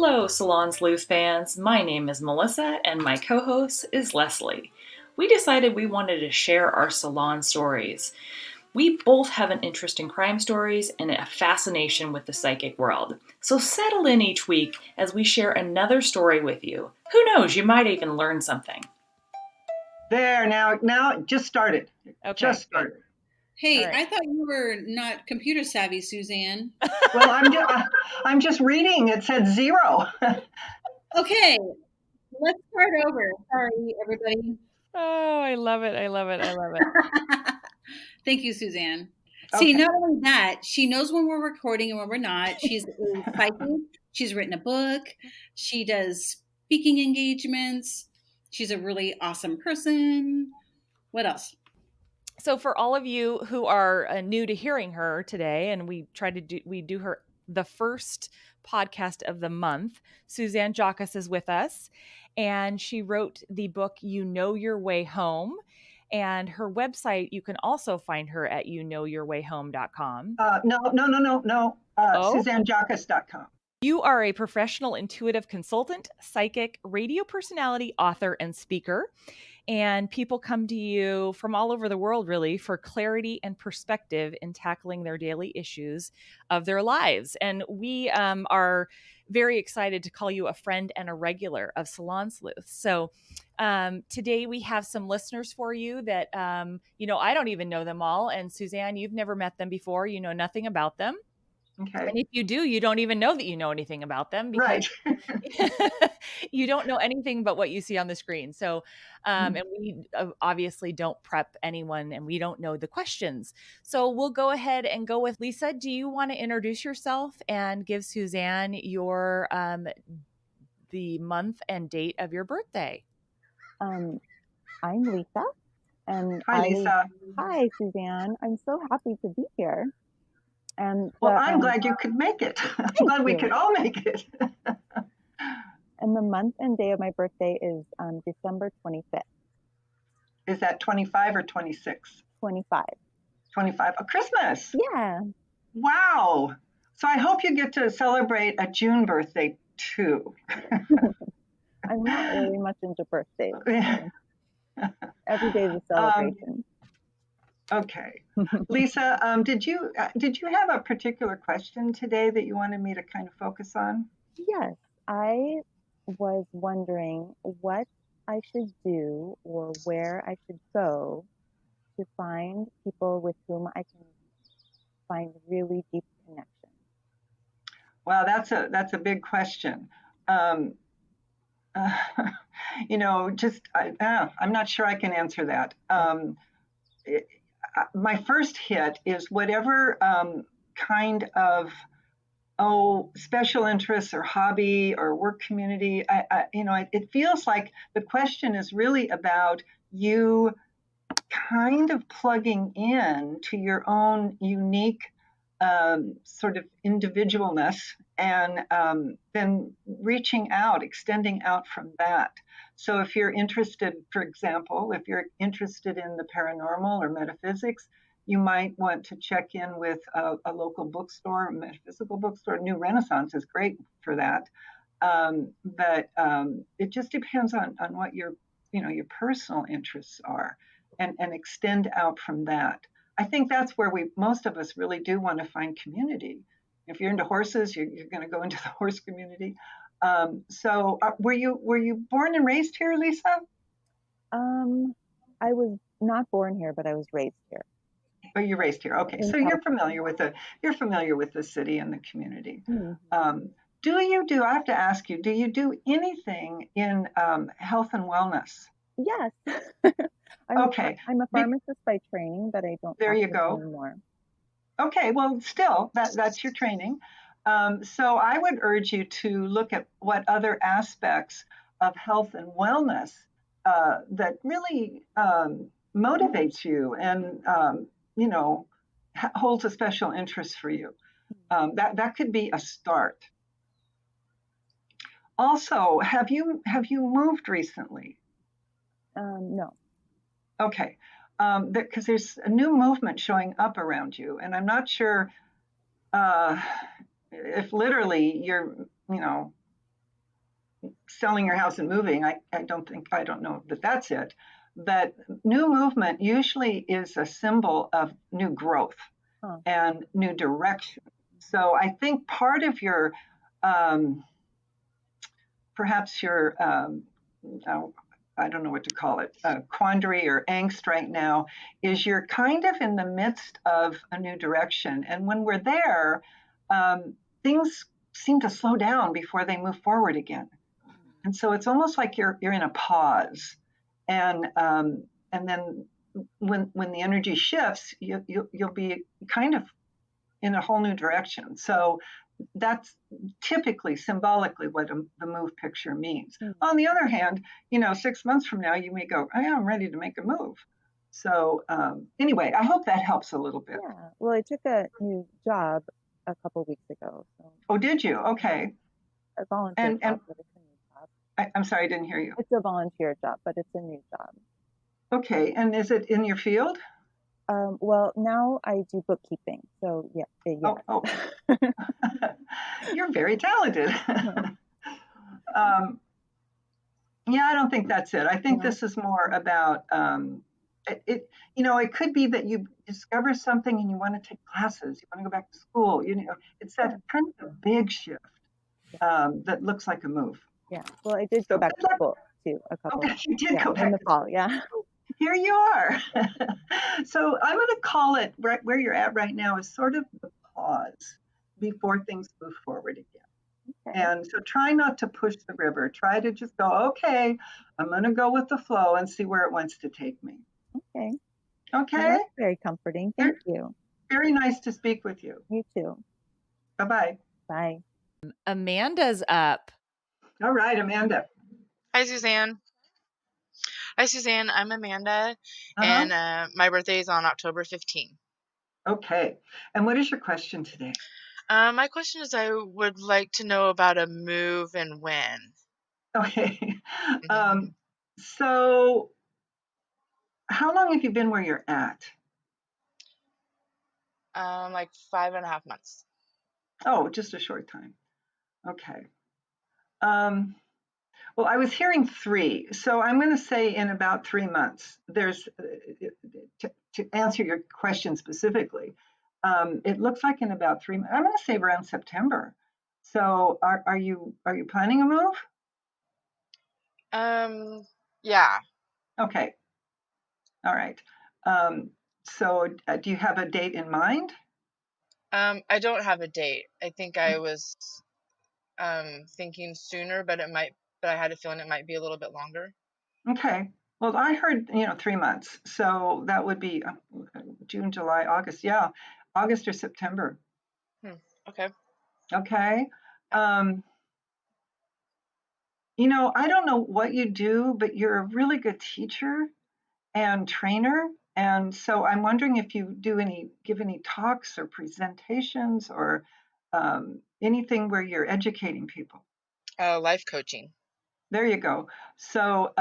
Hello, Salon Sleuth fans. My name is Melissa, and my co host is Leslie. We decided we wanted to share our salon stories. We both have an interest in crime stories and a fascination with the psychic world. So settle in each week as we share another story with you. Who knows, you might even learn something. There, now it just started. Okay, Just started. Hey, All right. I thought you were not computer savvy, Suzanne. Well, I'm just reading. It said 0. Okay, let's start over. Sorry, everybody. Oh, I love it. I love it. I love it. Thank you, Suzanne. See, Okay. not only that, she knows when we're recording and when we're not. She's a psychic. She's written a book. She does speaking engagements. She's a really awesome person. What else? So for all of you who are new to hearing her today, and we do her the first podcast of the month, Suzanne Jauchius is with us, and she wrote the book You Know Your Way Home, and her website, you can also find her at youknowyourwayhome.com. No. Oh, SuzanneJauchius.com. you are a professional intuitive consultant, psychic, radio personality, author, and speaker. And people come to you from all over the world, really, for clarity and perspective in tackling their daily issues of their lives. And we are very excited to call you a friend and a regular of Salon Sleuth. So today we have some listeners for you that, I don't even know them all. And Suzanne, you've never met them before. You know nothing about them. Okay. And if you do, you don't even know that you know anything about them because you don't know anything but what you see on the screen. So, and we obviously don't prep anyone and we don't know the questions. So we'll go ahead and go with Lisa. Do you want to introduce yourself and give Suzanne your, the month and date of your birthday? I'm Lisa, and Hi, Lisa. Hi, Suzanne. I'm so happy to be here. And Well, I'm glad you could make it. I'm glad we could all make it. And the month and day of my birthday is December 25th. Is that 25 or 26? 25. 25. Oh, Christmas. Yeah. Wow. So I hope you get to celebrate a June birthday too. I'm not really much into birthdays. Every day is a celebration. Okay. Lisa, did you have a particular question today that you wanted me to kind of focus on? Yes, I was wondering what I should do or where I should go to find people with whom I can find really deep connection. Wow, that's a big question. I'm not sure I can answer that. My first hit is whatever kind of special interests or hobby or work community. It feels like the question is really about you kind of plugging in to your own unique sort of individualness and then reaching out, extending out from that. So if you're interested, for example, if you're interested in the paranormal or metaphysics, you might want to check in with a local bookstore, a metaphysical bookstore. New Renaissance is great for that. But it just depends on what your personal interests are and extend out from that. I think that's where most of us really do want to find community. If you're into horses, you're going to go into the horse community. So were you born and raised here, Lisa? I was not born here, but I was raised here. Oh, you're raised here. Okay, so you're familiar with the city and the community. Mm-hmm. I have to ask you, do you do anything in health and wellness? Yes. Okay. I'm a pharmacist by training, but I don't. There you go. Anymore. Okay, well, still, that's your training. So I would urge you to look at what other aspects of health and wellness that really motivates you and holds a special interest for you. That could be a start. Also, have you moved recently? No. Okay, because there's a new movement showing up around you, and I'm not sure if literally you're selling your house and moving. I don't know that that's it. But new movement usually is a symbol of new growth and new direction. So I think part of your, perhaps your, I don't know what to call it, quandary or angst right now, is you're kind of in the midst of a new direction. And when we're there, things seem to slow down before they move forward again. And so it's almost like you're in a pause, and then when the energy shifts, you'll be kind of in a whole new direction. So that's typically symbolically what the move picture means. On the other hand, 6 months from now, you may go, I'm ready to make a move. So anyway, I hope that helps a little bit. Yeah. Well, I took a new job a couple weeks ago. So Oh, did you? Okay. a volunteer job, but it's a new job. I'm sorry, I didn't hear you. It's a volunteer job, but it's a new job. Okay. And is it in your field? Well, now I do bookkeeping. So yeah. Oh. You're very talented. Yeah, I don't think that's it. I think this is more about it could be that you discover something and you want to take classes, you want to go back to school. It's that kind of a big shift that looks like a move. Yeah. Well, I did go back to school too a couple. Okay, you did go back in the fall. Yeah. Here you are. So I'm going to call it right where you're at right now is sort of the pause before things move forward again. Okay. And so try not to push the river. Try to just go, okay, I'm going to go with the flow and see where it wants to take me. Okay. Okay. Well, that's very comforting. Thank you. Very nice to speak with you. You too. Bye-bye. Bye. Amanda's up. All right, Amanda. Hi, Suzanne. I'm Amanda, and my birthday is on October 15th. Okay. And what is your question today? My question is, I would like to know about a move and when. Okay. So how long have you been where you're at? Like 5.5 months. Oh, just a short time. Okay. Well, I was hearing 3, so I'm going to say in about 3 months. There's to answer your question specifically. It looks like in about 3 months. I'm going to say around September. So, are you planning a move? Yeah. Okay. All right. So, do you have a date in mind? I don't have a date. I think I was thinking sooner, but I had a feeling it might be a little bit longer. Okay. Well, I heard 3 months, so that would be June, July, August. Yeah, August or September. Okay. Okay. I don't know what you do, but you're a really good teacher and trainer. And so I'm wondering if you give any talks or presentations or anything where you're educating people. Life coaching. There you go. So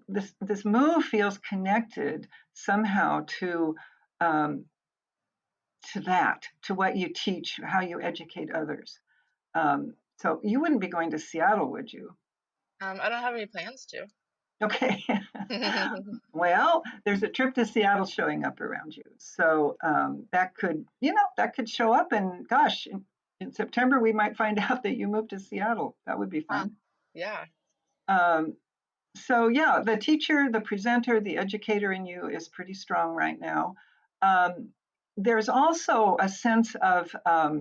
this move feels connected somehow to what you teach, how you educate others. So you wouldn't be going to Seattle, would you? I don't have any plans to. Okay. Well, there's a trip to Seattle showing up around you. So that could show up, and gosh, in September, we might find out that you moved to Seattle. That would be fun. Yeah. So yeah, the teacher, the presenter, the educator in you is pretty strong right now. There's also a sense of, I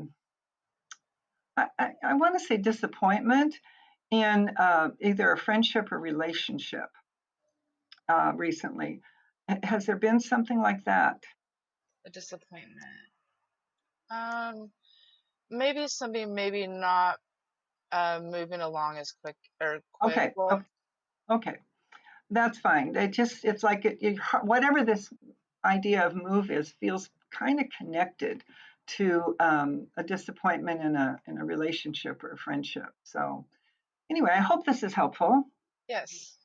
want to say disappointment in either a friendship or relationship recently. Has there been something like that? A disappointment. Maybe something, maybe not moving along as quick or quick. Okay. That's fine. It's like whatever this idea of move is feels kind of connected to a disappointment in a relationship or a friendship. So anyway, I hope this is helpful. Yes.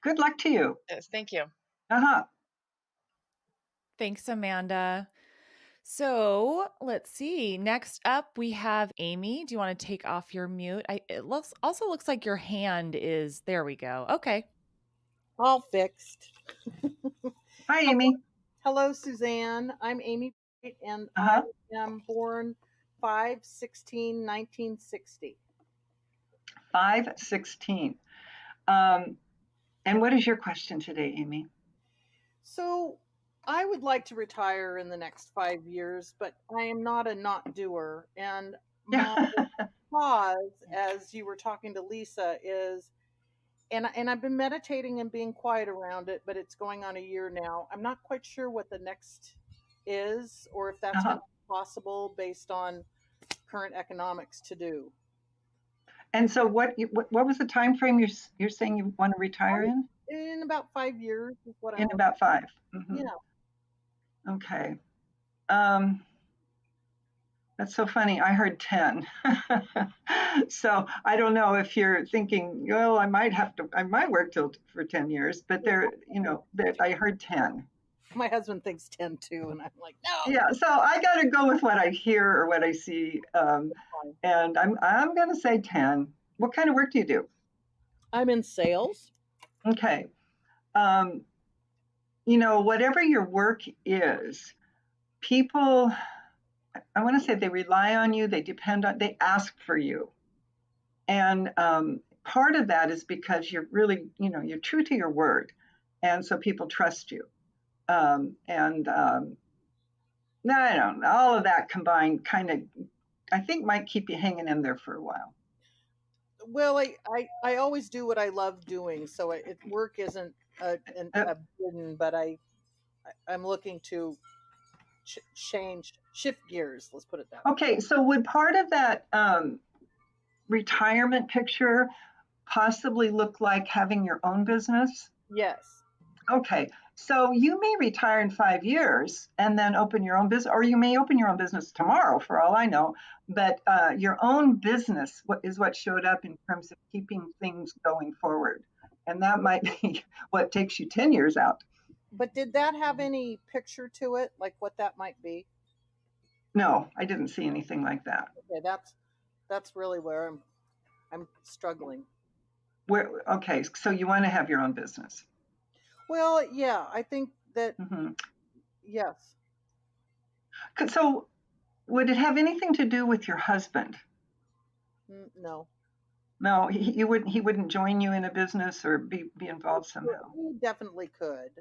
Good luck to you. Yes, thank you. Uh-huh. Thanks, Amanda. So let's see. Next up, we have Amy. Do you want to take off your mute? It looks like your hand is. There we go. Okay. All fixed. Hi, Amy. Hello, Suzanne. I'm Amy, and I Uh-huh. am born 5/16/1960. 5/16. Um, and what is your question today, Amy? So I would like to retire in the next 5 years, but I am not a not doer. And Yeah. my pause, as you were talking to Lisa, is and I've been meditating and being quiet around it, but it's going on a year now. I'm not quite sure what the next is, or if that's going Uh-huh. to be possible based on current economics to do. And so what was the time frame you're saying you want to retire In about 5 years is what I'm in looking. about 5? Hmm. Yeah, Okay. Um, that's so funny. I heard 10. So I don't know if you're thinking, well, I might work till for 10 years, but that I heard 10. my husband thinks 10 too, and I'm like, no. Yeah, so I got to go with what I hear or what I see, and I'm going to say 10. What kind of work do you do? I'm in sales. Okay, um, whatever your work is, people, I want to say they rely on you, they ask for you, and part of that is because you're really, you're true to your word, and so people trust you, and I don't know, all of that combined kind of I think might keep you hanging in there for a while. Well, I always do what I love doing, so work isn't Uh, a burden, but I'm looking to shift gears. Let's put it that way. okay, so would part of that retirement picture possibly look like having your own business? Yes. Okay, so you may retire in 5 years and then open your own business, or you may open your own business tomorrow, for all I know. But your own business is what showed up in terms of keeping things going forward. And that might be what takes you 10 years out. But did that have any picture to it, like what that might be? No, I didn't see anything like that. Okay, that's really where I'm struggling. Okay, so you want to have your own business. Well, yeah, I think that Hmm. yes. So would it have anything to do with your husband? No. No, he wouldn't join you in a business or be involved somehow. He definitely could.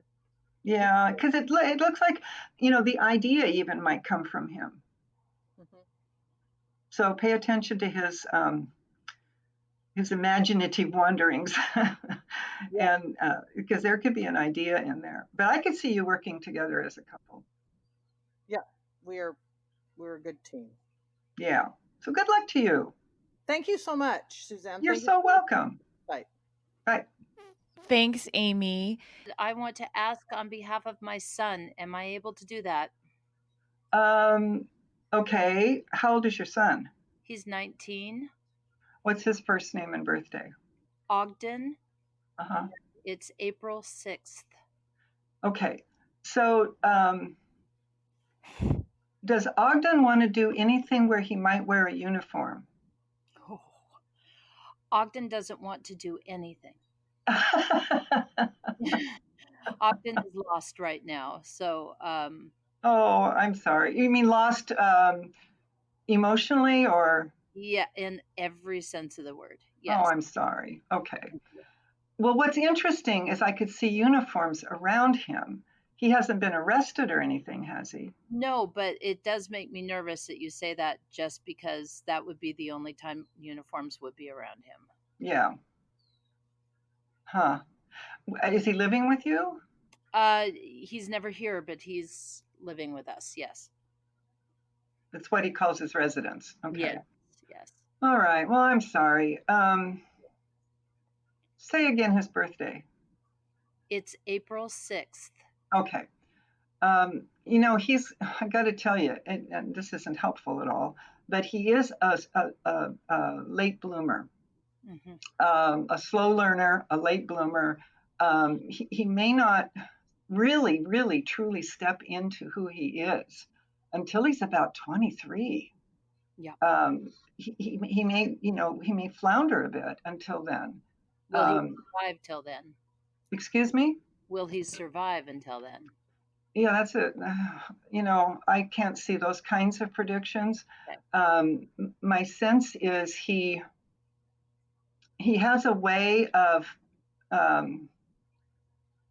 Yeah, because it looks like the idea even might come from him. Mhm. So pay attention to his imaginative wanderings, Yeah, and because there could be an idea in there. But I could see you working together as a couple. yeah. We're we're a good team. Yeah. So good luck to you. Thank you so much, Suzanne. You're Thank you so for welcome. the insight. Bye. Thanks, Amy. I want to ask on behalf of my son, am I able to do that? Um, okay. How old is your son? He's 19. What's his first name and birthday? Ogden. Uh-huh. It's April 6th. Okay. So does Ogden want to do anything where he might wear a uniform? Oh. Ogden doesn't want to do anything. Ogden is lost right now. So, Oh, I'm sorry. You mean lost emotionally or? yeah, in every sense of the word. Oh, Yes. I'm sorry. Okay. Well, what's interesting is I could see uniforms around him. He hasn't been arrested or anything, has he? No, but it does make me nervous that you say that just because that would be the only time uniforms would be around him. Yeah. Huh. Is he living with you? He's never here, but he's living with us. Yes. That's what he calls his residence. Okay. Yes. Yes. All right. Well, I'm sorry. Say again his birthday. It's April 6th. Okay. I got to tell you, and this isn't helpful at all, but he is a late bloomer, a slow learner, a late bloomer. He may not really, really, truly step into who he is until he's about 23. Yeah. He may flounder a bit until then. Will he survive till then? Excuse me? Will he survive until then? Yeah, that's it. I can't see those kinds of predictions. Okay. My sense is he has a way of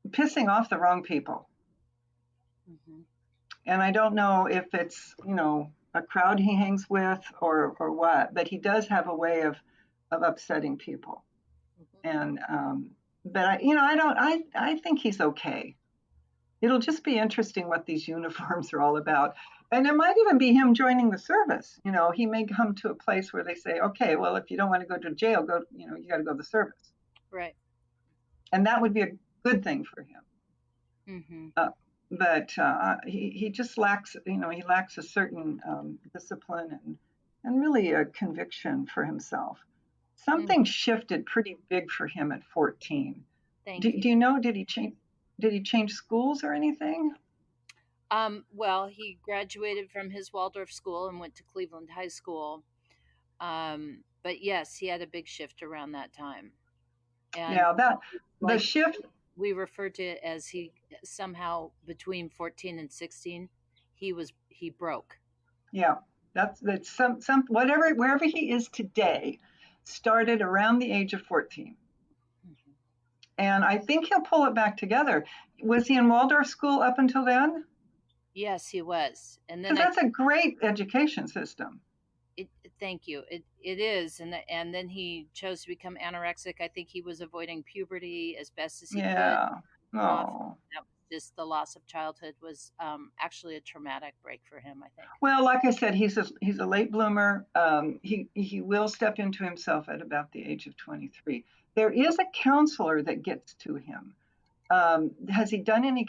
pissing off the wrong people. Mm-hmm. And I don't know if it's, a crowd he hangs with or what, but he does have a way of upsetting people. And but I think he's okay. It'll just be interesting what these uniforms are all about. And it might even be him joining the service. He may come to a place where they say, okay, well, if you don't want to go to jail, you got to go to the service. Right. And that would be a good thing for him. Mm-hmm. But he just lacks, he lacks a certain discipline and really a conviction for himself. Something shifted pretty big for him at 14. Thank you. Do you know, did he change schools or anything? Well, he graduated from his Waldorf school and went to Cleveland High School. But yes, he had a big shift around that time. And Yeah, the like shift. we refer to it as he somehow between 14 and 16, he broke. Yeah, that's some wherever he is today started around the age of 14. Mm-hmm. And I think he'll pull it back together. Was he in Waldorf school up until then? Yes, he was. And then Because that's a great education system. Thank you. It is, and then he chose to become anorexic. I think he was avoiding puberty as best as he could. Yeah. Oh. That was just the loss of childhood was actually a traumatic break for him, I think. Well, like I said, he's a late bloomer. He will step into himself at about the age of 23. There is a counselor that gets to him. Has he done any?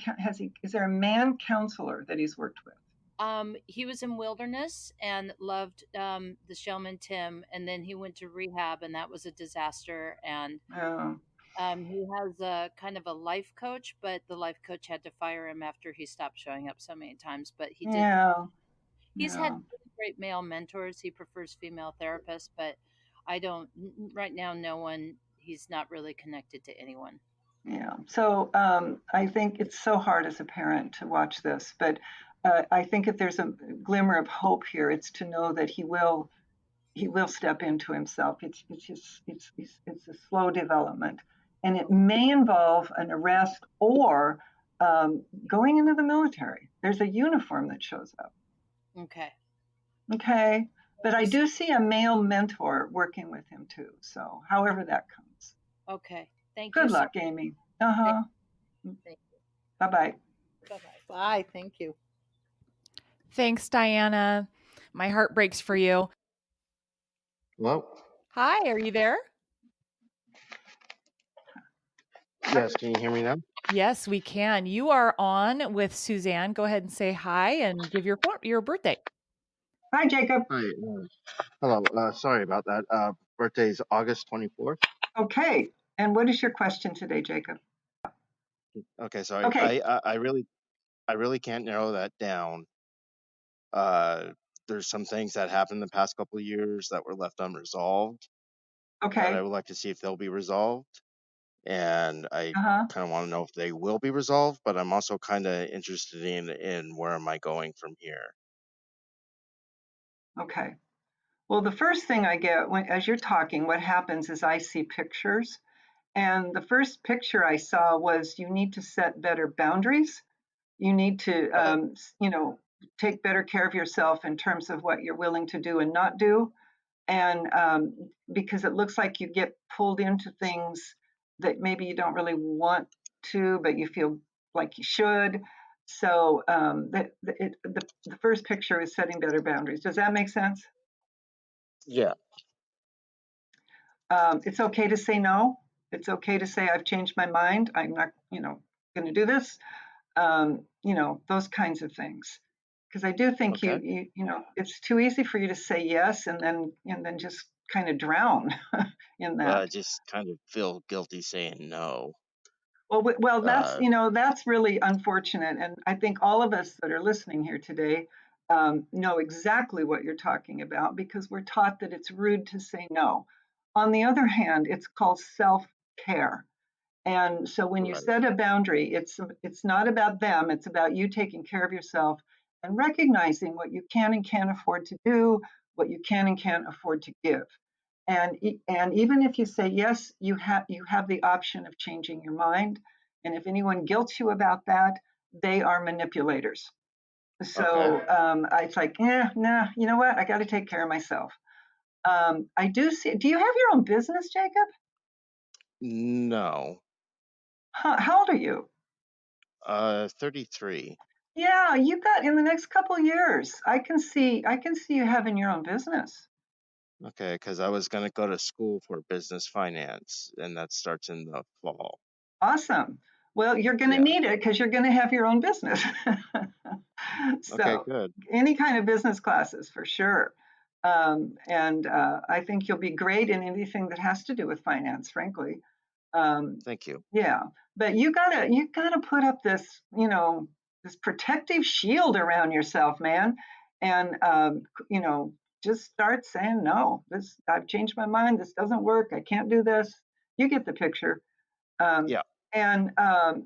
Is there a man counselor that he's worked with? He was in Wilderness and loved the Shellman Tim, and then he went to rehab, and that was a disaster. And he has a kind of a life coach, but the life coach had to fire him after he stopped showing up so many times. But he did. Yeah. He's had great male mentors. He prefers female therapists, but I don't right now. No one. He's not really connected to anyone. Yeah. So I think it's so hard as a parent to watch this, but I think if there's a glimmer of hope here, it's to know that he will step into himself. It's a slow development, and it may involve an arrest or going into the military. There's a uniform that shows up. Okay. But I do see a male mentor working with him too. So however that comes. Okay. Thank you. Good luck, Amy. Thank you. Bye-bye. Bye-bye. Bye. Thank you. Thanks, Diana. My heart breaks for you. Hello? Hi, are you there? Yes, can you hear me now? Yes, we can. You are on with Suzanne. Go ahead and say hi and give your birthday. Hi, Jacob. Hi. Hello. Sorry about that. Birthday is August 24th. Okay. And what is your question today, Jacob? Okay, sorry. Okay. I really can't narrow that down. There's some things that happened the past couple of years that were left unresolved. Okay. That I would like to see if they'll be resolved. And I kind of want to know if they will be resolved, but I'm also kind of interested in where am I going from here. Okay. Well, the first thing I get as you're talking, what happens is I see pictures. And the first picture I saw was you need to set better boundaries. You need to, take better care of yourself in terms of what you're willing to do and not do. And because it looks like you get pulled into things that maybe you don't really want to, but you feel like you should. So the first picture is setting better boundaries. Does that make sense? Yeah. It's okay to say no. It's okay to say I've changed my mind. I'm not, going to do this. Those kinds of things. Because I do think you it's too easy for you to say yes and then just kind of drown in that. I just kind of feel guilty saying no. Well, that's really unfortunate, and I think all of us that are listening here today know exactly what you're talking about because we're taught that it's rude to say no. On the other hand, it's called self-care. And so when you Right. set a boundary, it's not about them, it's about you taking care of yourself and recognizing what you can and can't afford to do, what you can and can't afford to give. And even if you say yes, you have the option of changing your mind. And if anyone guilts you about that, they are manipulators. So it's like, nah, you know what? I got to take care of myself. I do see. Do you have your own business, Jacob? No. Huh, how old are you? 33. Yeah, you got in the next couple years. I can see you having your own business. Okay, because I was going to go to school for business finance, and that starts in the fall. Awesome. Well, you're going to Yeah. need it because you're going to have your own business. Okay, So good. any kind of business classes for sure. And I think you'll be great in anything that has to do with finance, frankly. Thank you. Yeah, but you gotta put up this, this protective shield around yourself, man, and just start saying no. I've changed my mind. This doesn't work. I can't do this. You get the picture. Yeah. And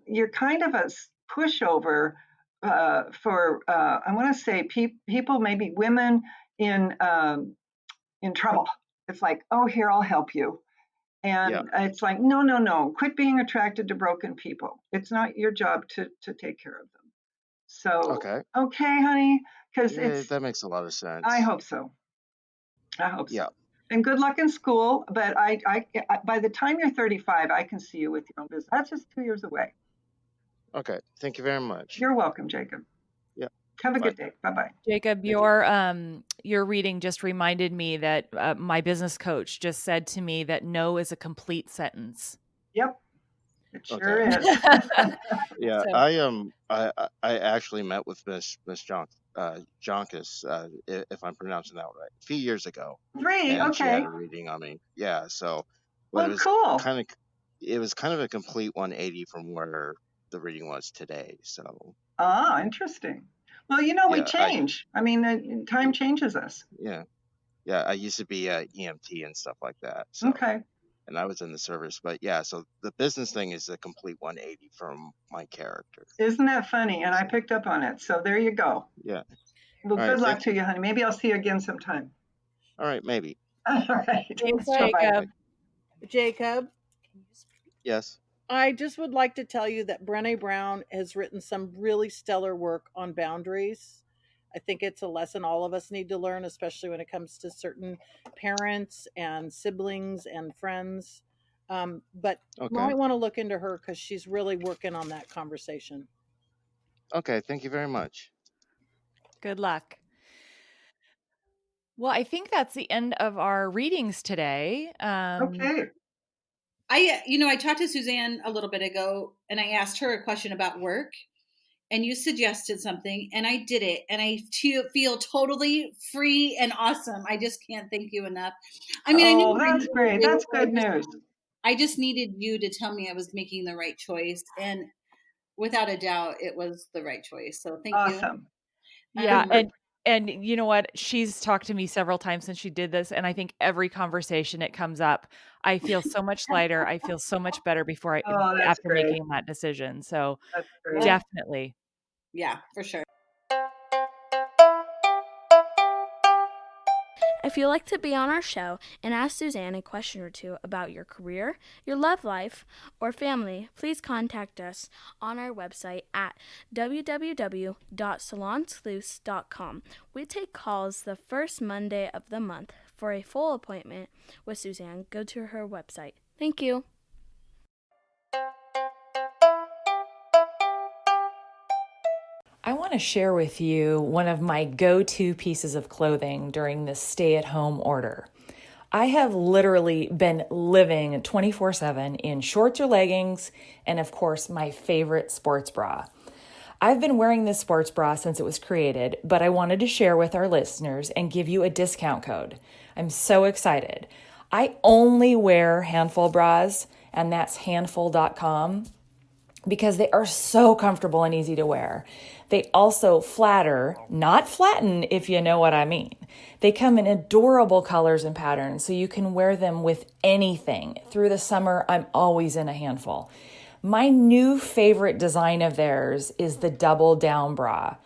you're kind of a pushover for I want to say people, maybe women in trouble. It's like, oh, here, I'll help you. Yeah. And it's like, no, quit being attracted to broken people. It's not your job to take care of them. So, Okay. okay, honey, because Yeah, that makes a lot of I sense. hope so. I hope so. Yeah. And good luck in school. But by the time you're 35, I can see you with your own business. That's just 2 years away. Okay. Thank you very much. You're welcome, Jacob. Yeah. Have a Bye. good day. Bye-bye. Jacob, Thank you. your reading just reminded me that my business coach just said to me that no is a complete sentence. Yep, it sure Okay. is. Yeah, So I actually met with Miss Jauchius, if I'm pronouncing that right, a few years ago, 3, and she had okay. a reading on me. Yeah, so, but Well, cool. it was kind of a complete 180 from where the reading was today. So Ah, interesting. Well, we yeah, change. I mean, time changes us. yeah, yeah, I used to be a EMT and stuff like that. So, Okay. and I was in the service, but yeah, so the business thing is a complete 180 from my character. Isn't that funny? And I So picked up on it. So there you go. yeah. Well, All good right. luck Thank to you. you, honey. Maybe I'll see you again sometime. All right. Maybe. All right. thanks, Bye-bye. Jacob. Jacob, Yes. I just would like to tell you that Brené Brown has written some really stellar work on boundaries. I think it's a lesson all of us need to learn, especially when it comes to certain parents and siblings and friends. But you Okay. might want to look into her because she's really working on that conversation. Okay. Thank you very much. Good luck. Well, I think that's the end of our readings today. Okay. I talked to Suzanne a little bit ago and I asked her a question about work and you suggested something and I did it and I feel totally free and awesome. I just can't thank you enough. I mean, I knew Oh, what I that's needed to great. do, That's but good news. I just needed you to tell me I was making the right choice. And without a doubt, it was the right choice. So thank you. Awesome. Yeah, Good. and you know what? She's talked to me several times since she did this, and I think every conversation it comes up, I feel so much lighter. I feel so much better Oh, that's after great. making that decision. So That's great. definitely. Yeah, for sure. If you'd like to be on our show and ask Suzanne a question or two about your career, your love life, or family, please contact us on our website at www.salonsleuth.com. We take calls the first Monday of the month. For a full appointment with Suzanne, go to her website. Thank you. I want to share with you one of my go-to pieces of clothing during this stay-at-home order. I have literally been living 24/7 in shorts or leggings, and of course, my favorite sports bra. I've been wearing this sports bra since it was created, but I wanted to share with our listeners and give you a discount code. I'm so excited. I only wear Handful bras, and that's handful.com. because they are so comfortable and easy to wear. They also flatter, not flatten, if you know what I mean. They come in adorable colors and patterns, so you can wear them with anything. Through the summer, I'm always in a handful. My new favorite design of theirs is the double down bra.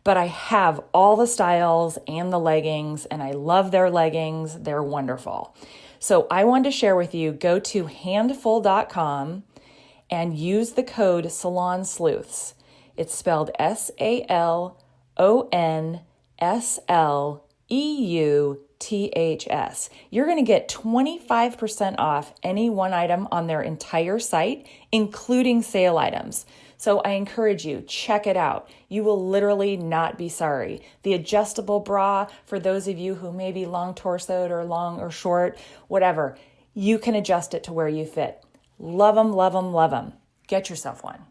But I have all the styles and the leggings, and I love their leggings. They're wonderful. So I wanted to share with you, go to handful.com and use the code Salon Sleuths. It's spelled SALONSLEUTHS. You're going to get 25% off any one item on their entire site, including sale items. So I encourage you, check it out. You will literally not be sorry. The adjustable bra, for those of you who may be long torsoed or long or short, whatever, you can adjust it to where you fit. Love them, love them, love them. Get yourself one.